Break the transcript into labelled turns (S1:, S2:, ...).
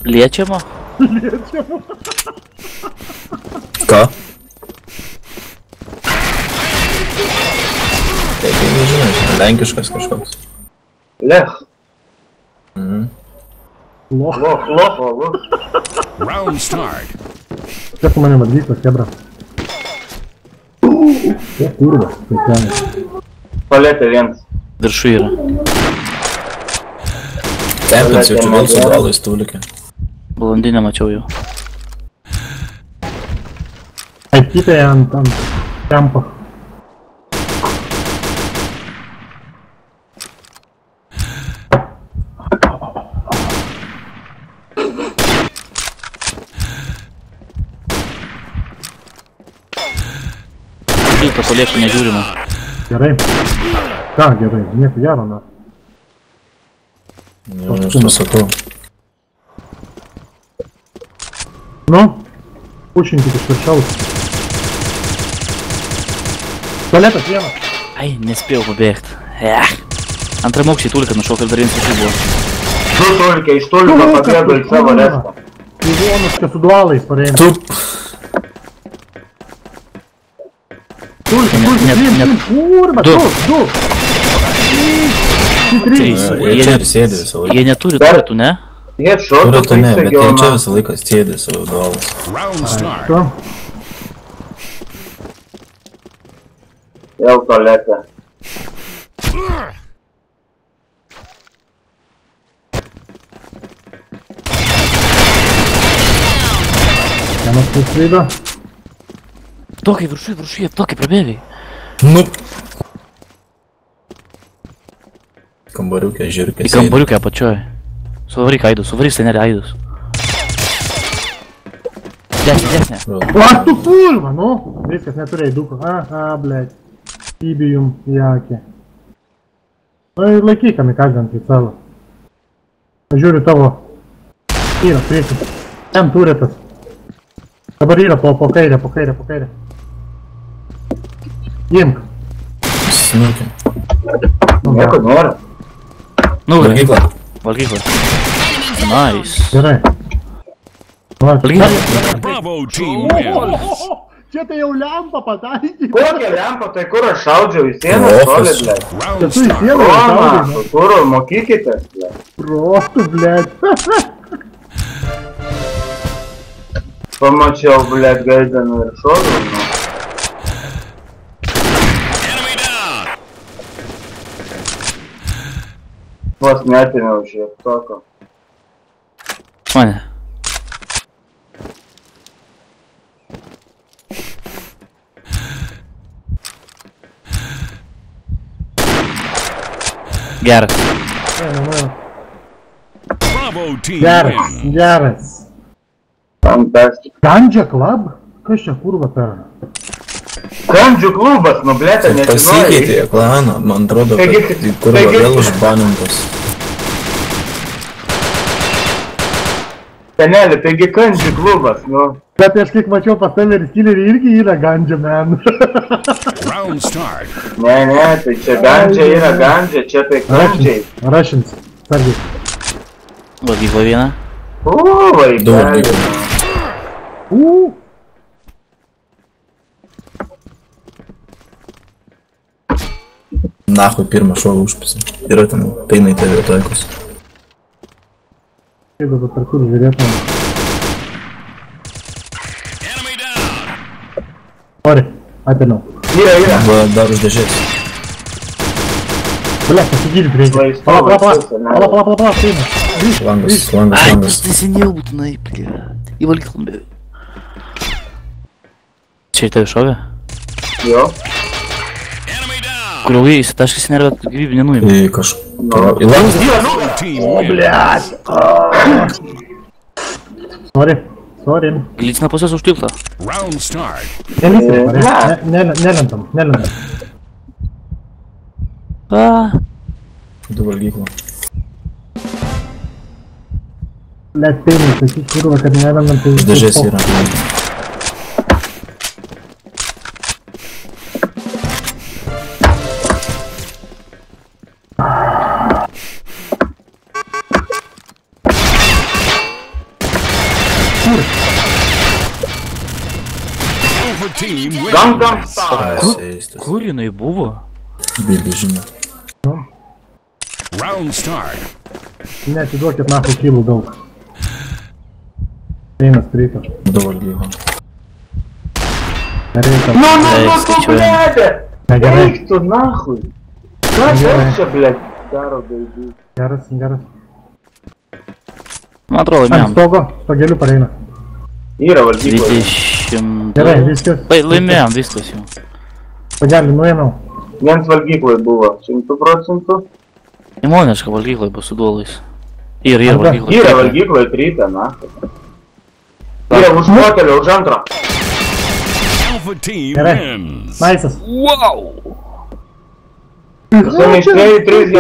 S1: Liečiamo?
S2: Liečiamo.
S3: Ką? Tai nežinau, lenkiškas kažkoks.
S4: Lech.
S2: Loch.
S4: Loch.
S5: Round start.
S2: Čia su manim atvyko, kebra. O kurva, tai ten.
S4: Paletė vienas.
S1: Viršų yra.
S3: Tempins jaučiu vėl su galais tūlikė.
S1: Balandinę mačiau jau.
S2: Aikytė ant tempo.
S1: Šiltą palieku nežiūrimą.
S2: Gerai. Ką gerai, nieko gero, na.
S3: Jau, aš to sakau.
S2: Nu, pušinkit iš viršaus. Tualetas vienas.
S1: Ai, nespėjau pabėgti. Antram aukščiai tūliką nušauk ir dar vienas viršų buvo.
S4: Du tūlikai iš tūliko pabėgo į savo lestą.
S2: Įvonuška su dualais pareina.
S3: Tu...
S2: Tulka, kurva, du.
S1: Trys.
S3: Čia ir sėdi visą laiką.
S1: Jie neturi turėtų, ne?
S3: Turėtų ne, bet jie čia visą laiką sėdi savo galvas.
S5: Round start.
S4: Vėl tualetė.
S2: Vienas pusvydo.
S1: Tokiai viršuje, tokiai prabėgai.
S3: Nu. Kambariukė, žiūrikė
S1: Į kambariukę apačioj. Suvaryk Aidus, suvaryk senelį Aidus. Dešinė.
S2: O, tu kurva, nu. Viskas, neturėjai duko. Aha, blėt. Įbijum į akį. Nu ir laikyk kamikazę ant vicelo. Žiūriu tavo. Yra, priekis. Ten turėtas. Dabar yra po kairę. Imk.
S3: Snukė.
S4: Nieko nori.
S1: Nu,
S3: Valgykla.
S1: valgykla. Nice.
S2: Gerai.
S1: Valgykla.
S5: Bravo team wins.
S2: Čia tai jau lempa pataikė.
S4: Kokią lempą, tai kur aš šaudžiau į sieną, solė, blėt.
S5: Round
S2: Tu į
S5: start.
S2: sieną
S4: Roma,
S2: šaudai,
S4: su kuru, mokykitės, blėt.
S2: Prostu, blėt.
S4: Pamačiau, blėt, gaidenų ir šaudžiau, nu.
S5: Enemy down.
S4: Vos netimiau šiek toko.
S1: Mane. Geras.
S5: Bravo team
S2: Geras,
S5: wins.
S2: geras.
S4: Fantastika.
S2: Gandžia Club? Kas čia kurva per?
S4: Kandžių klubas, nu, blėt,
S3: Pasikeitė
S4: nežinojai.
S3: klaną, man atrodo, kad kurva vėl užbanintas.
S4: Senelį, taigi kandžių klubas, nu.
S2: Bet aš kiek mačiau pas Taylor Killerį irgi yra Gandžia man.
S5: Round start.
S4: Ne, tai čia gandžia yra gandžia, čia tai kandžiai.
S2: Russians. Sargiai.
S1: Valgykla vieną.
S3: Du
S4: Vaikeli.
S3: valgykla. Nahui pirmą šovą užpisi. Yra ten peina į tave taikos.
S2: Kaip dabar per kur žiūrėtume.
S5: Enemy down.
S2: Ori, atėmiau.
S4: Yra.
S3: Va, dar už dėžės.
S2: Bля, pasigilti reikia. Pala, prieina.
S3: Langas.
S1: Tai seniau būtinai, blėt. Į valgyklą bėgai. Čia į tave šovė?
S4: Jo.
S5: Enemy down.
S1: Kur ilgai įsitaškis nervę gyvybį nenuima.
S3: Į kažką. Į langas.
S5: Bravo team wins.
S2: Sorry.
S1: Glicina pusės užtiltą.
S5: Round start.
S2: Nelentam.
S3: Du valgykla.
S2: Let peina, sakyk kurva, kad nelentam tai...
S3: Už dėžės yra.
S5: Alpha team wins.
S4: Gangnam Style.
S1: Kur jinai buvo?
S3: Bibi žino.
S5: Round start.
S2: Neatiduokit nahu kilų daug. Einas prieika.
S3: Dabar gyvam.
S2: Nereikia.
S4: Ну,
S1: skaičiuojam.
S4: блядь!
S2: Negerai.
S4: Eik tu nahui! Ką čia, blядь, daro gaidžiai?
S2: Geras.
S1: Man atrodo,
S2: Ant
S1: laimėjom.
S2: stogo, stogeliu pareina.
S4: Yra valgykloje.
S1: 20...
S2: Gerai, viskas.
S1: Laimėjom viskas jau.
S2: Pagelį nuėmiau.
S4: Viens valgykloje buvo, 100%.
S1: Įmoniška valgyklai bus su duolais. Yra
S2: Anta.
S1: valgyklai.
S4: Yra valgykloje krypia, nahui. Yra už motelio, už antro.
S5: Alpha team
S2: Gerai.
S5: wins.
S2: Naisas.
S1: Wow!
S4: Sumeistrėjai 3